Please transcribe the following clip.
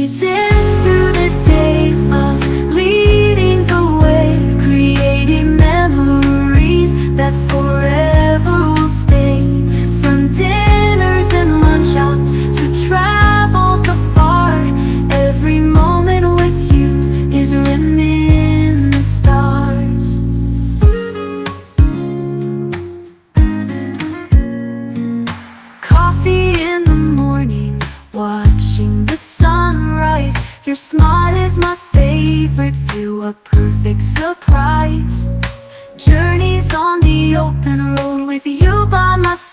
We dance through the days, love leading the way, creating memories that forever will stay. From dinners and lunch out to travels afar, every moment with you is written in the stars. Coffee in the morning, watching the sunrise. Your smile is my favorite view, a perfect surprise. Journeys on the open road with you by my side.